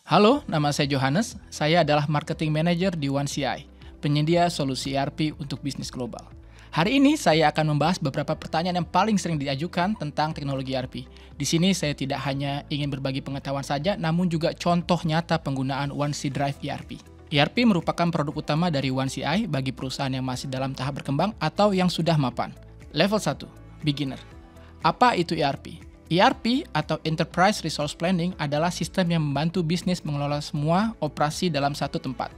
Halo, nama saya Johannes. Saya adalah Marketing Manager di OneCI, penyedia solusi ERP untuk bisnis global. Hari ini saya akan membahas beberapa pertanyaan yang paling sering diajukan tentang teknologi ERP. Di sini saya tidak hanya ingin berbagi pengetahuan saja, namun juga contoh nyata penggunaan OneCDrive ERP. ERP merupakan produk utama dari OneCI bagi perusahaan yang masih dalam tahap berkembang atau yang sudah mapan. Level 1, Beginner. Apa itu ERP? ERP atau Enterprise Resource Planning adalah sistem yang membantu bisnis mengelola semua operasi dalam satu tempat.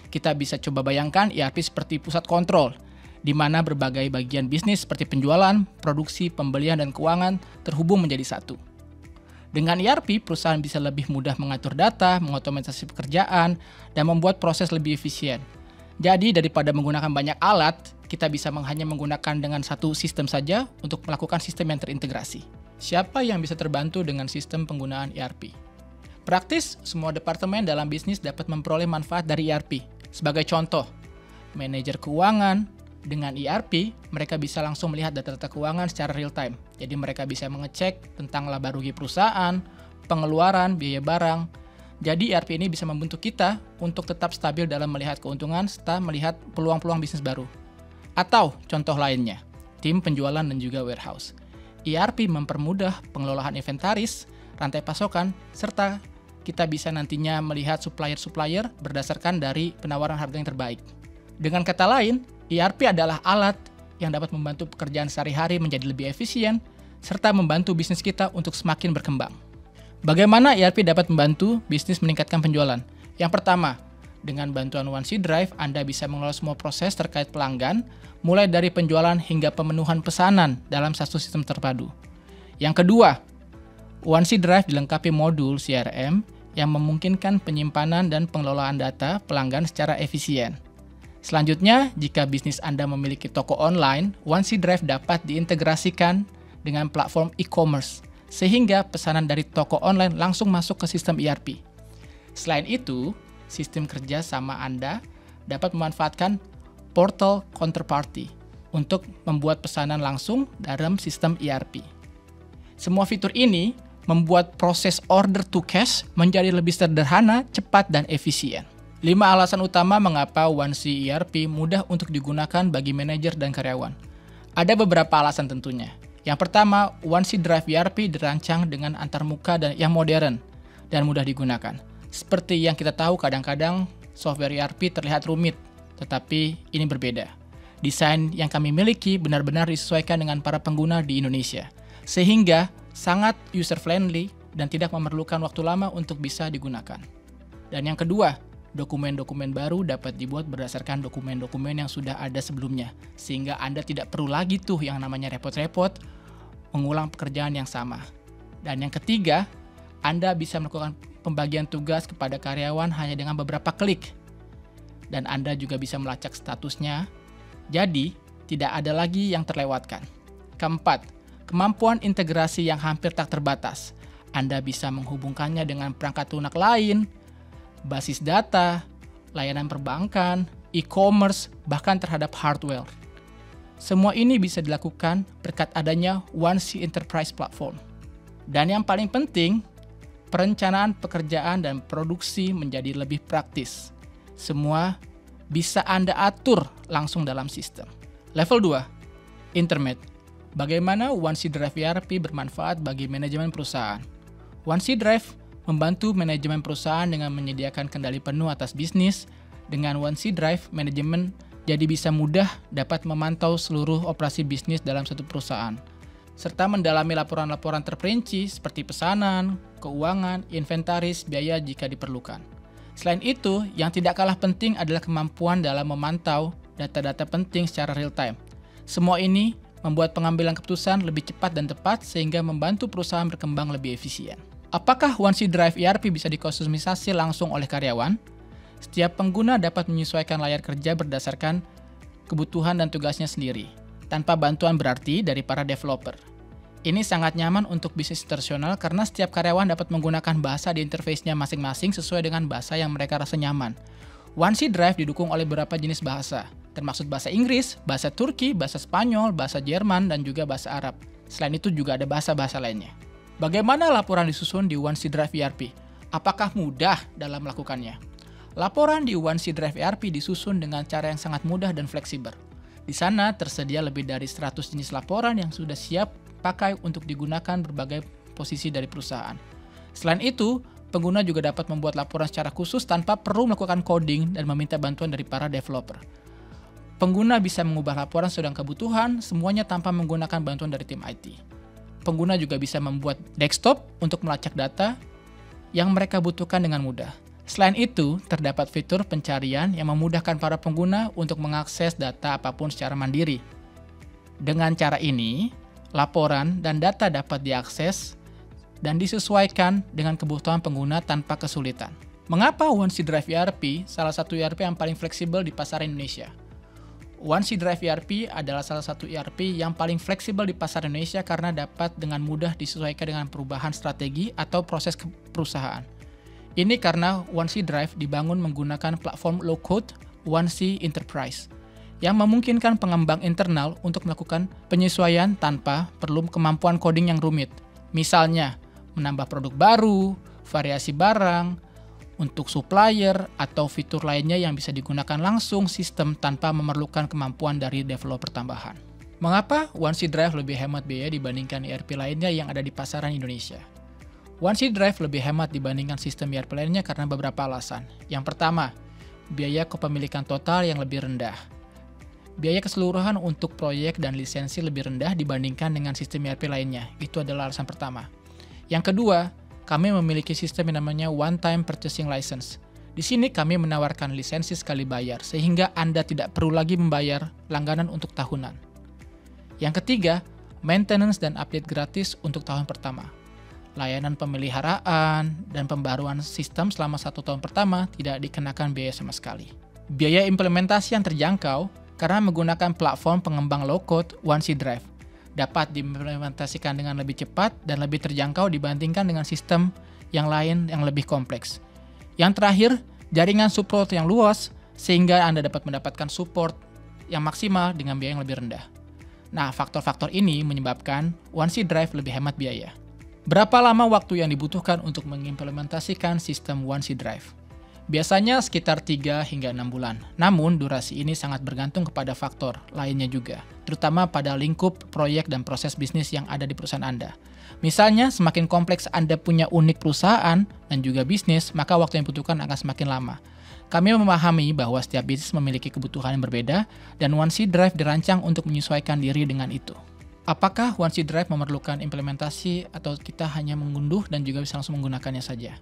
Kita bisa coba bayangkan ERP seperti pusat kontrol, di mana berbagai bagian bisnis seperti penjualan, produksi, pembelian, dan keuangan terhubung menjadi satu. Dengan ERP, perusahaan bisa lebih mudah mengatur data, mengotomatisasi pekerjaan, dan membuat proses lebih efisien. Jadi, daripada menggunakan banyak alat, kita bisa hanya menggunakan dengan satu sistem saja untuk melakukan sistem yang terintegrasi. Siapa yang bisa terbantu dengan sistem penggunaan ERP? Praktis, semua departemen dalam bisnis dapat memperoleh manfaat dari ERP. Sebagai contoh, manajer keuangan, dengan ERP, mereka bisa langsung melihat data-data keuangan secara real time. Jadi mereka bisa mengecek tentang laba rugi perusahaan, pengeluaran, biaya barang. Jadi ERP ini bisa membantu kita untuk tetap stabil dalam melihat keuntungan serta melihat peluang-peluang bisnis baru. Atau contoh lainnya, tim penjualan dan juga warehouse. ERP mempermudah pengelolaan inventaris, rantai pasokan, serta kita bisa nantinya melihat supplier-supplier berdasarkan dari penawaran harga yang terbaik. Dengan kata lain, ERP adalah alat yang dapat membantu pekerjaan sehari-hari menjadi lebih efisien, serta membantu bisnis kita untuk semakin berkembang. Bagaimana ERP dapat membantu bisnis meningkatkan penjualan? Yang pertama, dengan bantuan OneCDrive, Anda bisa mengelola semua proses terkait pelanggan, mulai dari penjualan hingga pemenuhan pesanan dalam satu sistem terpadu. Yang kedua, OneCDrive dilengkapi modul CRM yang memungkinkan penyimpanan dan pengelolaan data pelanggan secara efisien. Selanjutnya, jika bisnis Anda memiliki toko online, OneCDrive dapat diintegrasikan dengan platform e-commerce, sehingga pesanan dari toko online langsung masuk ke sistem ERP. Selain itu, sistem kerja sama Anda dapat memanfaatkan portal counterparty untuk membuat pesanan langsung dalam sistem ERP. Semua fitur ini membuat proses order to cash menjadi lebih sederhana, cepat, dan efisien. 5 alasan utama mengapa OneCI ERP mudah untuk digunakan bagi manajer dan karyawan. Ada beberapa alasan tentunya. Yang pertama, OneCDrive ERP dirancang dengan antarmuka dan yang modern dan mudah digunakan. Seperti yang kita tahu, kadang-kadang software ERP terlihat rumit, tetapi ini berbeda. Desain yang kami miliki benar-benar disesuaikan dengan para pengguna di Indonesia, sehingga sangat user-friendly dan tidak memerlukan waktu lama untuk bisa digunakan. Dan yang kedua, dokumen-dokumen baru dapat dibuat berdasarkan dokumen-dokumen yang sudah ada sebelumnya, sehingga Anda tidak perlu lagi tuh yang namanya repot-repot mengulang pekerjaan yang sama. Dan yang ketiga, Anda bisa melakukan pembagian tugas kepada karyawan hanya dengan beberapa klik. Dan Anda juga bisa melacak statusnya, jadi tidak ada lagi yang terlewatkan. Keempat, kemampuan integrasi yang hampir tak terbatas. Anda bisa menghubungkannya dengan perangkat lunak lain, basis data, layanan perbankan, e-commerce, bahkan terhadap hardware. Semua ini bisa dilakukan berkat adanya OneCI Enterprise Platform. Dan yang paling penting, perencanaan pekerjaan dan produksi menjadi lebih praktis. Semua bisa Anda atur langsung dalam sistem. Level 2, Intermate. Bagaimana OneCDrive ERP bermanfaat bagi manajemen perusahaan? OneCDrive membantu manajemen perusahaan dengan menyediakan kendali penuh atas bisnis. Dengan OneCDrive, manajemen jadi bisa mudah dapat memantau seluruh operasi bisnis dalam satu perusahaan, serta mendalami laporan-laporan terperinci seperti pesanan, keuangan, inventaris, biaya jika diperlukan. Selain itu, yang tidak kalah penting adalah kemampuan dalam memantau data-data penting secara real time. Semua ini membuat pengambilan keputusan lebih cepat dan tepat sehingga membantu perusahaan berkembang lebih efisien. Apakah OneCDrive ERP bisa dikustomisasi langsung oleh karyawan? Setiap pengguna dapat menyesuaikan layar kerja berdasarkan kebutuhan dan tugasnya sendiri, tanpa bantuan berarti dari para developer. Ini sangat nyaman untuk bisnis internasional karena setiap karyawan dapat menggunakan bahasa di interface-nya masing-masing sesuai dengan bahasa yang mereka rasa nyaman. OneCDrive didukung oleh beberapa jenis bahasa, termasuk bahasa Inggris, bahasa Turki, bahasa Spanyol, bahasa Jerman, dan juga bahasa Arab. Selain itu juga ada bahasa-bahasa lainnya. Bagaimana laporan disusun di OneCDrive ERP? Apakah mudah dalam melakukannya? Laporan di OneSea Drive ERP disusun dengan cara yang sangat mudah dan fleksibel. Di sana tersedia lebih dari 100 jenis laporan yang sudah siap pakai untuk digunakan berbagai posisi dari perusahaan. Selain itu, pengguna juga dapat membuat laporan secara khusus tanpa perlu melakukan coding dan meminta bantuan dari para developer. Pengguna bisa mengubah laporan sesuai dengan kebutuhan, semuanya tanpa menggunakan bantuan dari tim IT. Pengguna juga bisa membuat desktop untuk melacak data yang mereka butuhkan dengan mudah. Selain itu, terdapat fitur pencarian yang memudahkan para pengguna untuk mengakses data apapun secara mandiri. Dengan cara ini, laporan dan data dapat diakses dan disesuaikan dengan kebutuhan pengguna tanpa kesulitan. Mengapa OneSea Drive ERP salah satu ERP yang paling fleksibel di pasar Indonesia? OneSea Drive ERP adalah salah satu ERP yang paling fleksibel di pasar Indonesia karena dapat dengan mudah disesuaikan dengan perubahan strategi atau proses perusahaan. Ini karena OneSea Drive dibangun menggunakan platform low-code OneSea Enterprise yang memungkinkan pengembang internal untuk melakukan penyesuaian tanpa perlu kemampuan coding yang rumit. Misalnya, menambah produk baru, variasi barang, untuk supplier, atau fitur lainnya yang bisa digunakan langsung sistem tanpa memerlukan kemampuan dari developer tambahan. Mengapa OneSea Drive lebih hemat biaya dibandingkan ERP lainnya yang ada di pasaran Indonesia? OneSea Drive lebih hemat dibandingkan sistem ERP lainnya karena beberapa alasan. Yang pertama, biaya kepemilikan total yang lebih rendah. Biaya keseluruhan untuk proyek dan lisensi lebih rendah dibandingkan dengan sistem ERP lainnya. Itu adalah alasan pertama. Yang kedua, kami memiliki sistem yang namanya One-Time Purchasing License. Di sini kami menawarkan lisensi sekali bayar, sehingga Anda tidak perlu lagi membayar langganan untuk tahunan. Yang ketiga, maintenance dan update gratis untuk tahun pertama. Layanan pemeliharaan dan pembaruan sistem selama 1 tahun pertama tidak dikenakan biaya sama sekali. Biaya implementasi yang terjangkau karena menggunakan platform pengembang low-code OneSea Drive dapat diimplementasikan dengan lebih cepat dan lebih terjangkau dibandingkan dengan sistem yang lain yang lebih kompleks. Yang terakhir, jaringan support yang luas sehingga Anda dapat mendapatkan support yang maksimal dengan biaya yang lebih rendah. Nah, faktor-faktor ini menyebabkan OneSea Drive lebih hemat biaya. Berapa lama waktu yang dibutuhkan untuk mengimplementasikan sistem OneSea Drive? Biasanya sekitar 3 hingga 6 bulan. Namun, durasi ini sangat bergantung kepada faktor lainnya juga, terutama pada lingkup proyek dan proses bisnis yang ada di perusahaan Anda. Misalnya, semakin kompleks Anda punya unit perusahaan dan juga bisnis, maka waktu yang dibutuhkan akan semakin lama. Kami memahami bahwa setiap bisnis memiliki kebutuhan yang berbeda, dan OneSea Drive dirancang untuk menyesuaikan diri dengan itu. Apakah OneSea Drive memerlukan implementasi atau kita hanya mengunduh dan juga bisa langsung menggunakannya saja?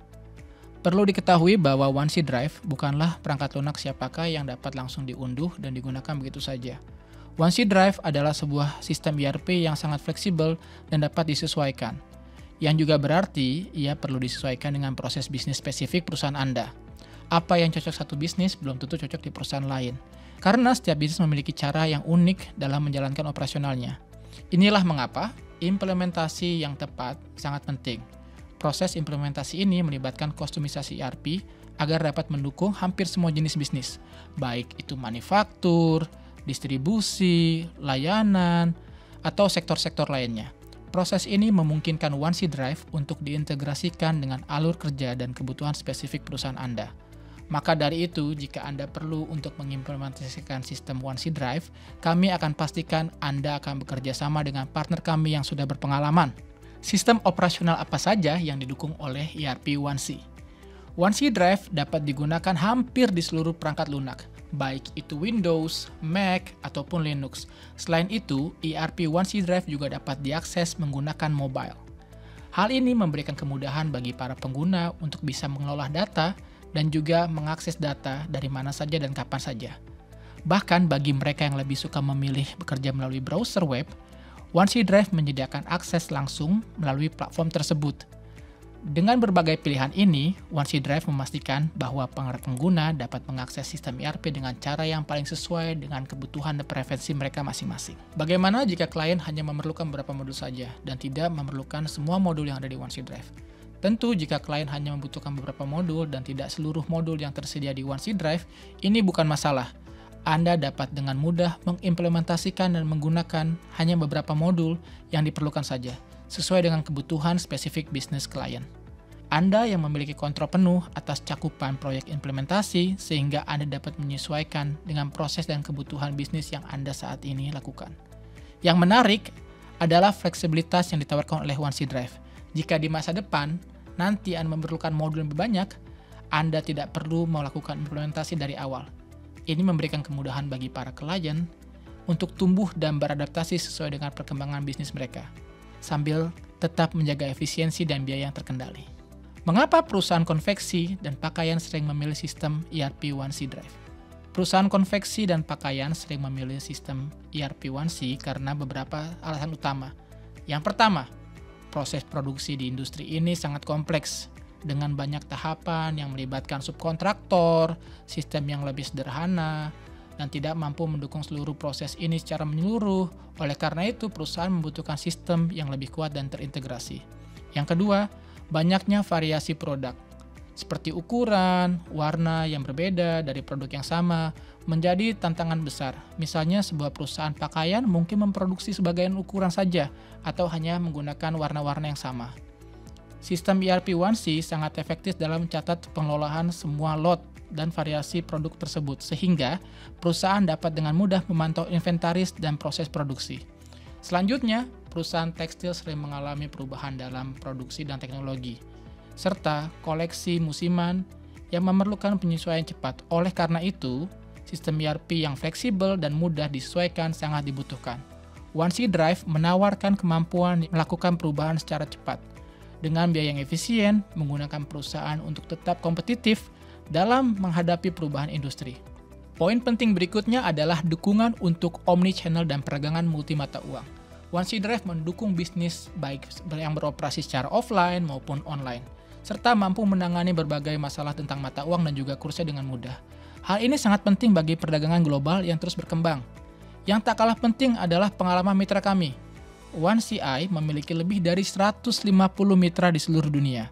Perlu diketahui bahwa OneSea Drive bukanlah perangkat lunak siapakah yang dapat langsung diunduh dan digunakan begitu saja. OneSea Drive adalah sebuah sistem ERP yang sangat fleksibel dan dapat disesuaikan. Yang juga berarti ia perlu disesuaikan dengan proses bisnis spesifik perusahaan Anda. Apa yang cocok satu bisnis belum tentu cocok di perusahaan lain. Karena setiap bisnis memiliki cara yang unik dalam menjalankan operasionalnya. Inilah mengapa implementasi yang tepat sangat penting. Proses implementasi ini melibatkan kustomisasi ERP agar dapat mendukung hampir semua jenis bisnis, baik itu manufaktur, distribusi, layanan, atau sektor-sektor lainnya. Proses ini memungkinkan OneSea Drive untuk diintegrasikan dengan alur kerja dan kebutuhan spesifik perusahaan Anda. Maka dari itu, jika Anda perlu untuk mengimplementasikan sistem OneSea Drive, kami akan pastikan Anda akan bekerja sama dengan partner kami yang sudah berpengalaman. Sistem operasional apa saja yang didukung oleh ERP OneSea? OneSea Drive dapat digunakan hampir di seluruh perangkat lunak, baik itu Windows, Mac, ataupun Linux. Selain itu, ERP OneSea Drive juga dapat diakses menggunakan mobile. Hal ini memberikan kemudahan bagi para pengguna untuk bisa mengelola data dan juga mengakses data dari mana saja dan kapan saja. Bahkan bagi mereka yang lebih suka memilih bekerja melalui browser web, OneSea Drive menyediakan akses langsung melalui platform tersebut. Dengan berbagai pilihan ini, OneSea Drive memastikan bahwa pengguna dapat mengakses sistem ERP dengan cara yang paling sesuai dengan kebutuhan dan preferensi mereka masing-masing. Bagaimana jika klien hanya memerlukan beberapa modul saja dan tidak memerlukan semua modul yang ada di OneSea Drive? Tentu, jika klien hanya membutuhkan beberapa modul dan tidak seluruh modul yang tersedia di OneSea Drive, ini bukan masalah. Anda dapat dengan mudah mengimplementasikan dan menggunakan hanya beberapa modul yang diperlukan saja, sesuai dengan kebutuhan spesifik bisnis klien. Anda yang memiliki kontrol penuh atas cakupan proyek implementasi sehingga Anda dapat menyesuaikan dengan proses dan kebutuhan bisnis yang Anda saat ini lakukan. Yang menarik adalah fleksibilitas yang ditawarkan oleh OneC Drive. Jika di masa depan nanti Anda memerlukan modul lebih banyak, Anda tidak perlu melakukan implementasi dari awal. Ini memberikan kemudahan bagi para klien untuk tumbuh dan beradaptasi sesuai dengan perkembangan bisnis mereka, sambil tetap menjaga efisiensi dan biaya yang terkendali. Mengapa perusahaan konveksi dan pakaian sering memilih sistem ERP OneC Drive? Perusahaan konveksi dan pakaian sering memilih sistem ERP OneC karena beberapa alasan utama. Yang pertama, proses produksi di industri ini sangat kompleks dengan banyak tahapan yang melibatkan subkontraktor, sistem yang lebih sederhana, dan tidak mampu mendukung seluruh proses ini secara menyeluruh. Oleh karena itu, perusahaan membutuhkan sistem yang lebih kuat dan terintegrasi. Yang kedua, banyaknya variasi produk, seperti ukuran, warna yang berbeda dari produk yang sama, menjadi tantangan besar. Misalnya sebuah perusahaan pakaian mungkin memproduksi sebagian ukuran saja, atau hanya menggunakan warna-warna yang sama. Sistem ERP OneC sangat efektif dalam mencatat pengelolaan semua lot dan variasi produk tersebut, sehingga perusahaan dapat dengan mudah memantau inventaris dan proses produksi. Selanjutnya, perusahaan tekstil sering mengalami perubahan dalam produksi dan teknologi, serta koleksi musiman yang memerlukan penyesuaian cepat. Oleh karena itu, sistem ERP yang fleksibel dan mudah disesuaikan sangat dibutuhkan. OneC Drive menawarkan kemampuan melakukan perubahan secara cepat, dengan biaya yang efisien, menggunakan perusahaan untuk tetap kompetitif dalam menghadapi perubahan industri. Poin penting berikutnya adalah dukungan untuk omnichannel dan perdagangan multi mata uang. OneC Drive mendukung bisnis baik yang beroperasi secara offline maupun online, serta mampu menangani berbagai masalah tentang mata uang dan juga kursnya dengan mudah. Hal ini sangat penting bagi perdagangan global yang terus berkembang. Yang tak kalah penting adalah pengalaman mitra kami. OneCI memiliki lebih dari 150 mitra di seluruh dunia.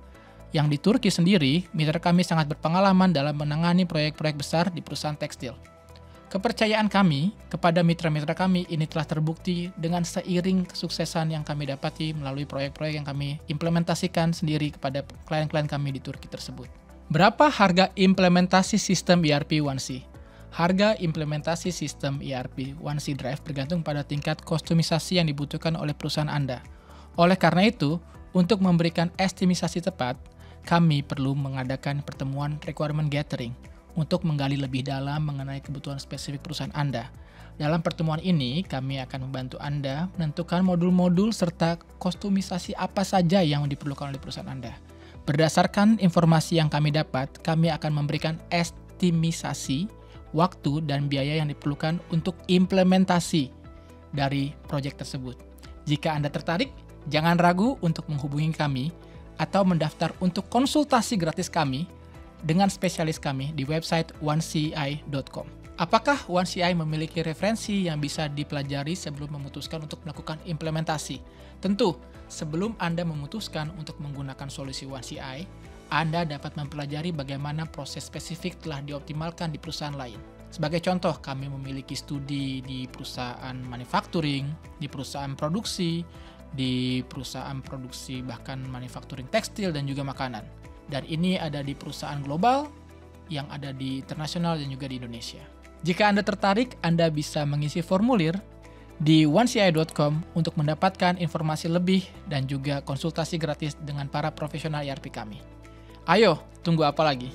Yang di Turki sendiri, mitra kami sangat berpengalaman dalam menangani proyek-proyek besar di perusahaan tekstil. Kepercayaan kami kepada mitra-mitra kami ini telah terbukti dengan seiring kesuksesan yang kami dapati melalui proyek-proyek yang kami implementasikan sendiri kepada klien-klien kami di Turki tersebut. Berapa harga implementasi sistem ERP OneC? Harga implementasi sistem ERP OneC Drive bergantung pada tingkat kustomisasi yang dibutuhkan oleh perusahaan Anda. Oleh karena itu, untuk memberikan estimisasi tepat, kami perlu mengadakan pertemuan requirement gathering untuk menggali lebih dalam mengenai kebutuhan spesifik perusahaan Anda. Dalam pertemuan ini, kami akan membantu Anda menentukan modul-modul serta kustomisasi apa saja yang diperlukan oleh perusahaan Anda. Berdasarkan informasi yang kami dapat, kami akan memberikan estimisasi waktu dan biaya yang diperlukan untuk implementasi dari proyek tersebut. Jika Anda tertarik, jangan ragu untuk menghubungi kami atau mendaftar untuk konsultasi gratis kami dengan spesialis kami di website oneci.com. Apakah OneCI memiliki referensi yang bisa dipelajari sebelum memutuskan untuk melakukan implementasi? Tentu, sebelum Anda memutuskan untuk menggunakan solusi OneCI, Anda dapat mempelajari bagaimana proses spesifik telah dioptimalkan di perusahaan lain. Sebagai contoh, kami memiliki studi di perusahaan manufacturing, di perusahaan produksi, di perusahaan produksi bahkan manufacturing tekstil dan juga makanan. Dan ini ada di perusahaan global yang ada di internasional dan juga di Indonesia. Jika Anda tertarik, Anda bisa mengisi formulir di oneci.com untuk mendapatkan informasi lebih dan juga konsultasi gratis dengan para profesional ERP kami. Ayo, tunggu apa lagi?